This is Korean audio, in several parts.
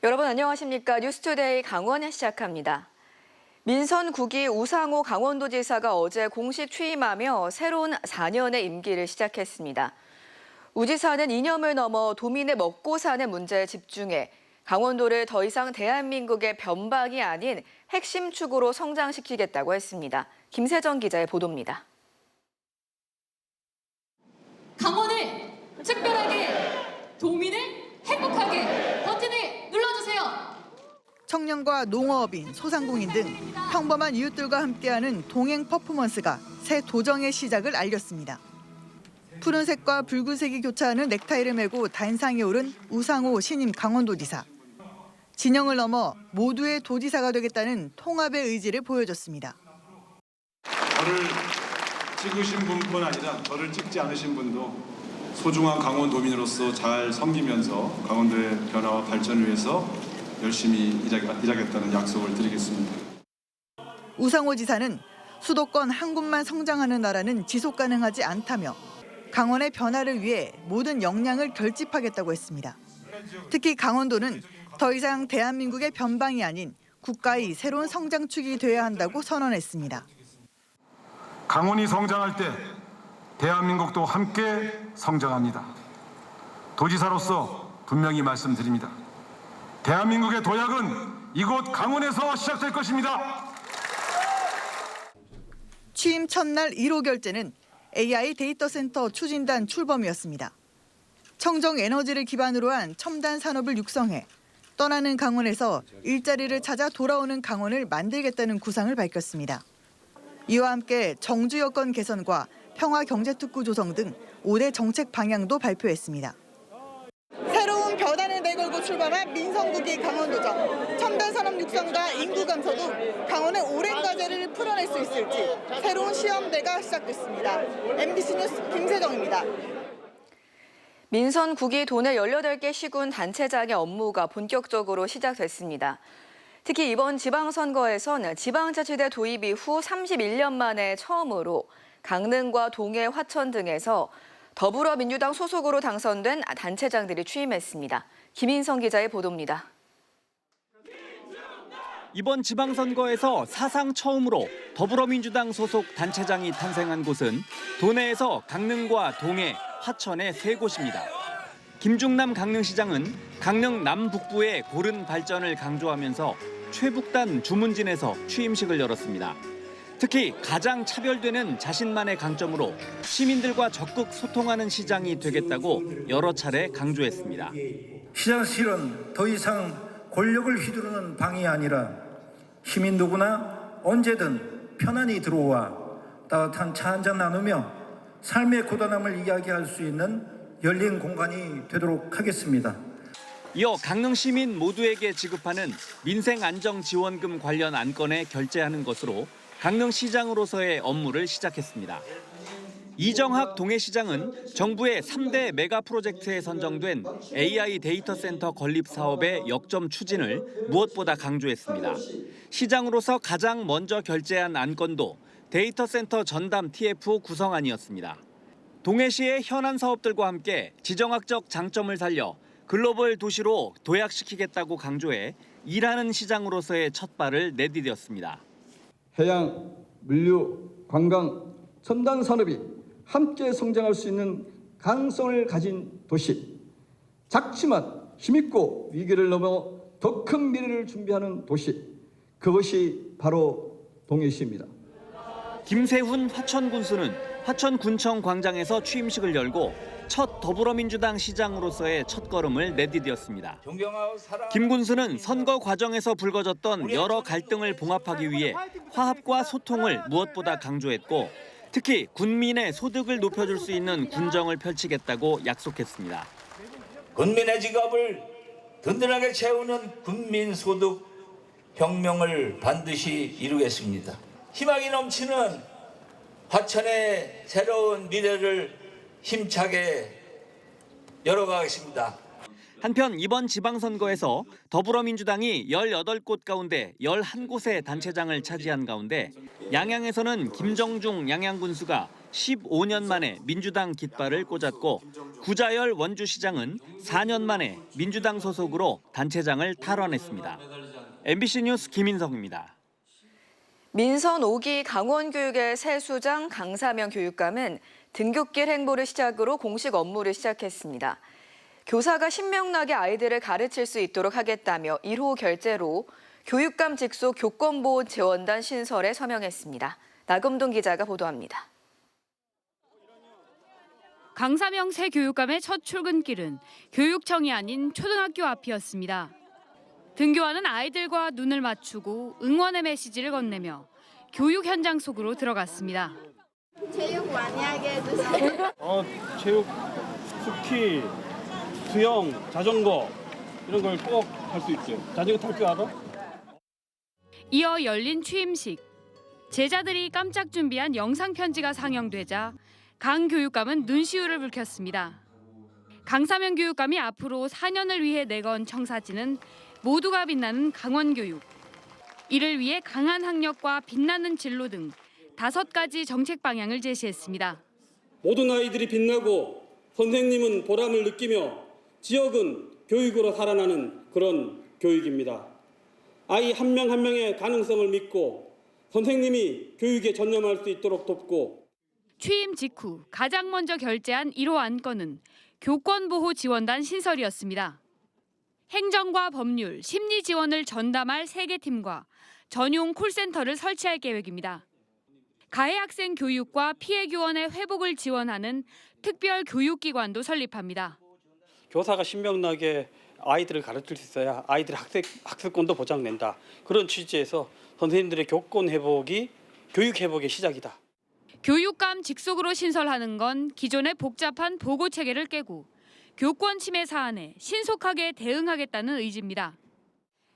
여러분 안녕하십니까? 뉴스투데이 강원 시작합니다. 민선 9기 우상호 강원도지사가 어제 공식 취임하며 새로운 4년의 임기를 시작했습니다. 우 지사는 이념을 넘어 도민의 먹고 사는 문제에 집중해 강원도를 더 이상 대한민국의 변방이 아닌 핵심 축으로 성장시키겠다고 했습니다. 김세정 기자의 보도입니다. 강원을 특별하게, 도민을 행복하게 버튼을 눌러주세요. 청년과 농어업인, 소상공인 등 평범한 이웃들과 함께하는 동행 퍼포먼스가 새 도정의 시작을 알렸습니다. 푸른색과 붉은색이 교차하는 넥타이를 메고 단상에 오른 우상호 신임 강원도지사. 진영을 넘어 모두의 도지사가 되겠다는 통합의 의지를 보여줬습니다. 저를 찍으신 분뿐 아니라 저를 찍지 않으신 분도 소중한 강원도민으로서 잘 섬기면서 강원도의 변화와 발전을 위해서 열심히 일하겠다는 약속을 드리겠습니다. 우상호 지사는 수도권 한 곳만 성장하는 나라는 지속 가능하지 않다며 강원의 변화를 위해 모든 역량을 결집하겠다고 했습니다. 특히 강원도는 더 이상 대한민국의 변방이 아닌 국가의 새로운 성장축이 되어야 한다고 선언했습니다. 강원이 성장할 때 대한민국도 함께 성장합니다. 도지사로서 분명히 말씀드립니다. 대한민국의 도약은 이곳 강원에서 시작될 것입니다. 취임 첫날 1호 결제는 AI 데이터 센터 추진단 출범이었습니다. 청정 에너지를 기반으로 한 첨단 산업을 육성해 떠나는 강원에서 일자리를 찾아 돌아오는 강원을 만들겠다는 구상을 밝혔습니다. 이와 함께 정주 여건 개선과 평화 경제특구 조성 등 5대 정책 방향도 발표했습니다. 새로운 변화를 내걸고 출범한 민선 9기 강원도정. 첨단 산업 육성과 인구 감소도 강원의 오랜 과제를 풀어낼 수 있을지 새로운 시험대가 시작됐습니다. MBC 뉴스 김세정입니다. 민선 9기 도내 18개 시군 단체장의 업무가 본격적으로 시작됐습니다. 특히 이번 지방선거에선 지방자치대 도입 이후 31년 만에 처음으로 강릉과 동해, 화천 등에서 더불어민주당 소속으로 당선된 단체장들이 취임했습니다. 김인성 기자의 보도입니다. 이번 지방선거에서 사상 처음으로 더불어민주당 소속 단체장이 탄생한 곳은 도내에서 강릉과 동해, 화천의 3곳입니다. 김중남 강릉시장은 강릉 남북부의 고른 발전을 강조하면서 최북단 주문진에서 취임식을 열었습니다. 특히 가장 차별되는 자신만의 강점으로 시민들과 적극 소통하는 시장이 되겠다고 여러 차례 강조했습니다. 시장실은 더 이상 권력을 휘두르는 방이 아니라 시민 누구나 언제든 편안히 들어와 따뜻한 차 한잔 나누며 삶의 고단함을 이야기할 수 있는 열린 공간이 되도록 하겠습니다. 이어 강릉 시민 모두에게 지급하는 민생안정지원금 관련 안건에 결재하는 것으로 강릉시장으로서의 업무를 시작했습니다. 이정학 동해시장은 정부의 3대 메가 프로젝트에 선정된 AI 데이터 센터 건립 사업의 역점 추진을 무엇보다 강조했습니다. 시장으로서 가장 먼저 결재한 안건도 데이터 센터 전담 TF 구성안이었습니다. 동해시의 현안 사업들과 함께 지정학적 장점을 살려 글로벌 도시로 도약시키겠다고 강조해 일하는 시장으로서의 첫 발을 내디뎠습니다. 해양, 물류, 관광, 첨단 산업이 함께 성장할 수 있는 가능성을 가진 도시. 작지만 힘있고 위기를 넘어 더 큰 미래를 준비하는 도시. 그것이 바로 동해시입니다. 김세훈 화천군수는 화천군청 광장에서 취임식을 열고 첫 더불어민주당 시장으로서의 첫걸음을 내디뎠습니다. 김 군수는 선거 과정에서 불거졌던 여러 갈등을 봉합하기 위해 화합과 소통을 무엇보다 강조했고 특히 군민의 소득을 높여줄 수 있는 군정을 펼치겠다고 약속했습니다. 군민의 지갑을 든든하게 채우는 군민소득 혁명을 반드시 이루겠습니다. 희망이 넘치는 화천의 새로운 미래를 힘차게 열어가겠습니다. 한편 이번 지방선거에서 더불어민주당이 18곳 가운데 11곳의 단체장을 차지한 가운데 양양에서는 김정중 양양군수가 15년 만에 민주당 깃발을 꽂았고 구자열 원주시장은 4년 만에 민주당 소속으로 단체장을 탈환했습니다. MBC 뉴스 김인성입니다. 민선 5기 강원교육의 새 수장 강사명 교육감은 등굣길 행보를 시작으로 공식 업무를 시작했습니다. 교사가 신명나게 아이들을 가르칠 수 있도록 하겠다며 1호 결재로 교육감 직속 교권보호 지원단 신설에 서명했습니다. 나금동 기자가 보도합니다. 강사명 새 교육감의 첫 출근길은 교육청이 아닌 초등학교 앞이었습니다. 등교하는 아이들과 눈을 맞추고 응원의 메시지를 건네며 교육 현장 속으로 들어갔습니다. 체육 많이 하게 해주세요. 체육, 스키, 수영, 자전거 이런 걸 꼭 할 수 있어요. 자전거 탈 줄 알아? 이어 열린 취임식. 제자들이 깜짝 준비한 영상 편지가 상영되자 강 교육감은 눈시울을 붉혔습니다. 강사명 교육감이 앞으로 4년을 위해 내건 청사진은 모두가 빛나는 강원교육. 이를 위해 강한 학력과 빛나는 진로 등 5가지 정책 방향을 제시했습니다. 모든 아이들이 빛나고 선생님은 보람을 느끼며 지역은 교육으로 살아나는 그런 교육입니다. 아이 한 명 한 명의 가능성을 믿고 선생님이 교육에 전념할 수 있도록 돕고. 취임 직후 가장 먼저 결재한 1호 안건은 교권보호 지원단 신설이었습니다. 행정과 법률, 심리 지원을 전담할 3개 팀과 전용 콜센터를 설치할 계획입니다. 가해 학생 교육과 피해 교원의 회복을 지원하는 특별 교육기관도 설립합니다. 교사가 신명나게 아이들을 가르칠 수 있어야 아이들의 학습권도 보장된다. 그런 취지에서 선생님들의 교권 회복이 교육 회복의 시작이다. 교육감 직속으로 신설하는 건 기존의 복잡한 보고 체계를 깨고 교권 침해 사안에 신속하게 대응하겠다는 의지입니다.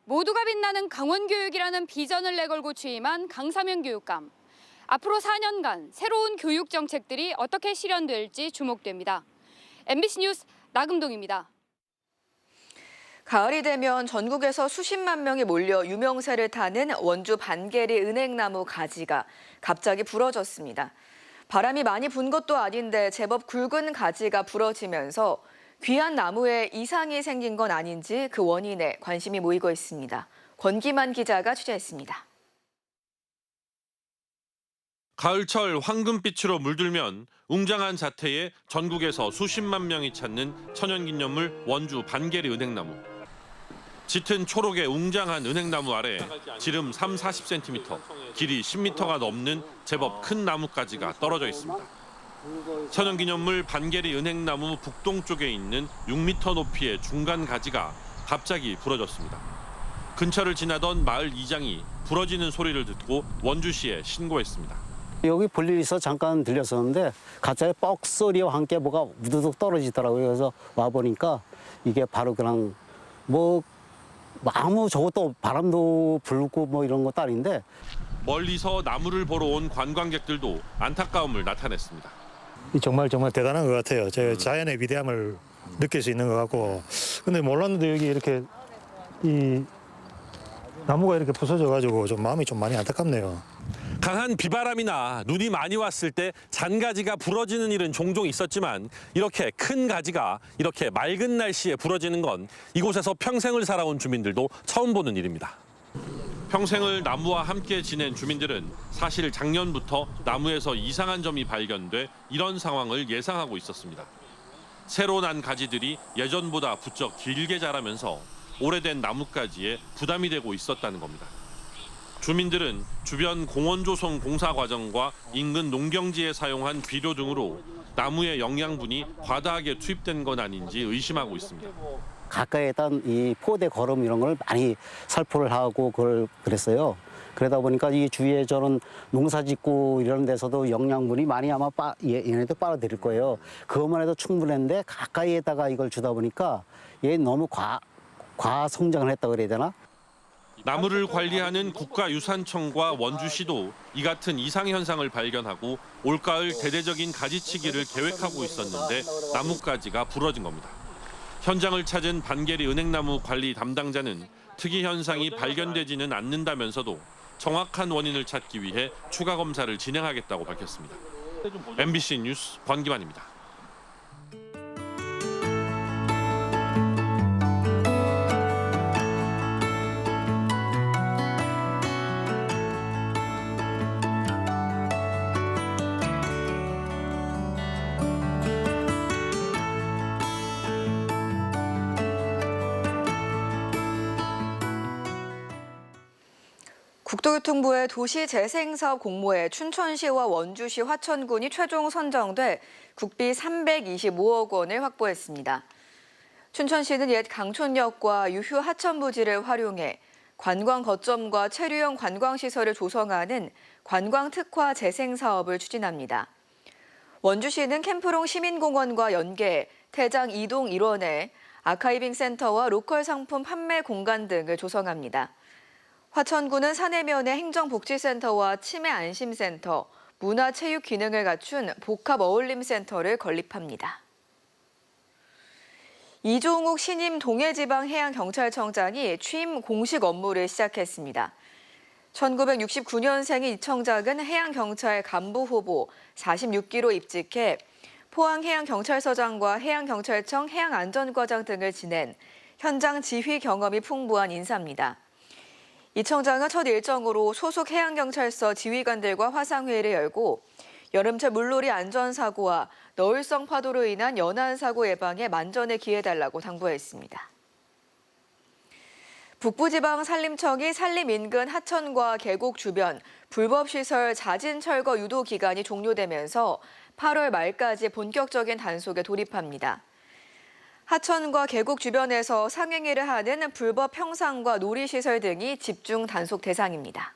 모두가 빛나는 강원교육이라는 비전을 내걸고 취임한 강사명 교육감. 앞으로 4년간 새로운 교육 정책들이 어떻게 실현될지 주목됩니다. MBC 뉴스 나금동입니다. 가을이 되면 전국에서 수십만 명이 몰려 유명세를 타는 원주 반계리 은행나무 가지가 갑자기 부러졌습니다. 바람이 많이 분 것도 아닌데 제법 굵은 가지가 부러지면서 귀한 나무에 이상이 생긴 건 아닌지 그 원인에 관심이 모이고 있습니다. 권기만 기자가 취재했습니다. 가을철 황금빛으로 물들면 웅장한 자태에 전국에서 수십만 명이 찾는 천연기념물 원주 반계리 은행나무. 짙은 초록의 웅장한 은행나무 아래 지름 30-40cm, 길이 10m가 넘는 제법 큰 나뭇가지가 떨어져 있습니다. 천연기념물 반계리 은행나무 북동쪽에 있는 6m 높이의 중간 가지가 갑자기 부러졌습니다. 근처를 지나던 마을 이장이 부러지는 소리를 듣고 원주시에 신고했습니다. 여기 볼일 있어 잠깐 들렸었는데 갑자기 뻑 소리와 함께 뭐가 우두둑 떨어지더라고요. 그래서 와보니까 이게 바로 그냥 뭐 아무 저것도 바람도 불고 뭐 이런 것도 아닌데. 멀리서 나무를 보러 온 관광객들도 안타까움을 나타냈습니다. 정말 대단한 것 같아요. 자연의 위대함을 느낄 수 있는 것 같고. 근데 몰랐는데 여기 이렇게 이 나무가 이렇게 부서져가지고 좀 마음이 좀 많이 안타깝네요. 강한 비바람이나 눈이 많이 왔을 때 잔가지가 부러지는 일은 종종 있었지만 이렇게 큰 가지가 이렇게 맑은 날씨에 부러지는 건 이곳에서 평생을 살아온 주민들도 처음 보는 일입니다. 평생을 나무와 함께 지낸 주민들은 사실 작년부터 나무에서 이상한 점이 발견돼 이런 상황을 예상하고 있었습니다. 새로 난 가지들이 예전보다 부쩍 길게 자라면서 오래된 나뭇가지에 부담이 되고 있었다는 겁니다. 주민들은 주변 공원 조성 공사 과정과 인근 농경지에 사용한 비료 등으로 나무의 영양분이 과다하게 투입된 건 아닌지 의심하고 있습니다. 가까이 있던 이 포대 거름 이런 걸 많이 살포를 하고 그랬어요. 그러다 보니까 이 주위에 저는 농사 짓고 이런 데서도 영양분이 많이 아마 얘네도 빨아들일 거예요. 그것만 해도 충분했는데 가까이에다가 이걸 주다 보니까 얘 너무 과성장을 했다고 그래야 되나? 나무를 관리하는 국가유산청과 원주시도 이 같은 이상 현상을 발견하고 올가을 대대적인 가지치기를 계획하고 있었는데 나뭇가지가 부러진 겁니다. 현장을 찾은 반계리 은행나무 관리 담당자는 특이 현상이 발견되지는 않는다면서도 정확한 원인을 찾기 위해 추가 검사를 진행하겠다고 밝혔습니다. MBC 뉴스 권기만입니다. 국토교통부의 도시재생사업 공모에 춘천시와 원주시, 화천군이 최종 선정돼 국비 325억 원을 확보했습니다. 춘천시는 옛 강촌역과 유휴 하천 부지를 활용해 관광 거점과 체류형 관광시설을 조성하는 관광특화 재생사업을 추진합니다. 원주시는 캠프롱 시민공원과 연계 태장 2동 1원에 아카이빙 센터와 로컬 상품 판매 공간 등을 조성합니다. 화천군은 사내면에 행정복지센터와 치매안심센터, 문화체육 기능을 갖춘 복합어울림센터를 건립합니다. 이종욱 신임 동해지방해양경찰청장이 취임 공식 업무를 시작했습니다. 1969년생인 이 청장은 해양경찰 간부 후보 46기로 입직해 포항해양경찰서장과 해양경찰청 해양안전과장 등을 지낸 현장 지휘 경험이 풍부한 인사입니다. 이 청장은 첫 일정으로 소속 해양경찰서 지휘관들과 화상회의를 열고 여름철 물놀이 안전사고와 너울성 파도로 인한 연안사고 예방에 만전을 기해달라고 당부했습니다. 북부지방산림청이 산림 인근 하천과 계곡 주변 불법시설 자진 철거 유도 기간이 종료되면서 8월 말까지 본격적인 단속에 돌입합니다. 하천과 계곡 주변에서 상행위를 하는 불법 평상과 놀이시설 등이 집중 단속 대상입니다.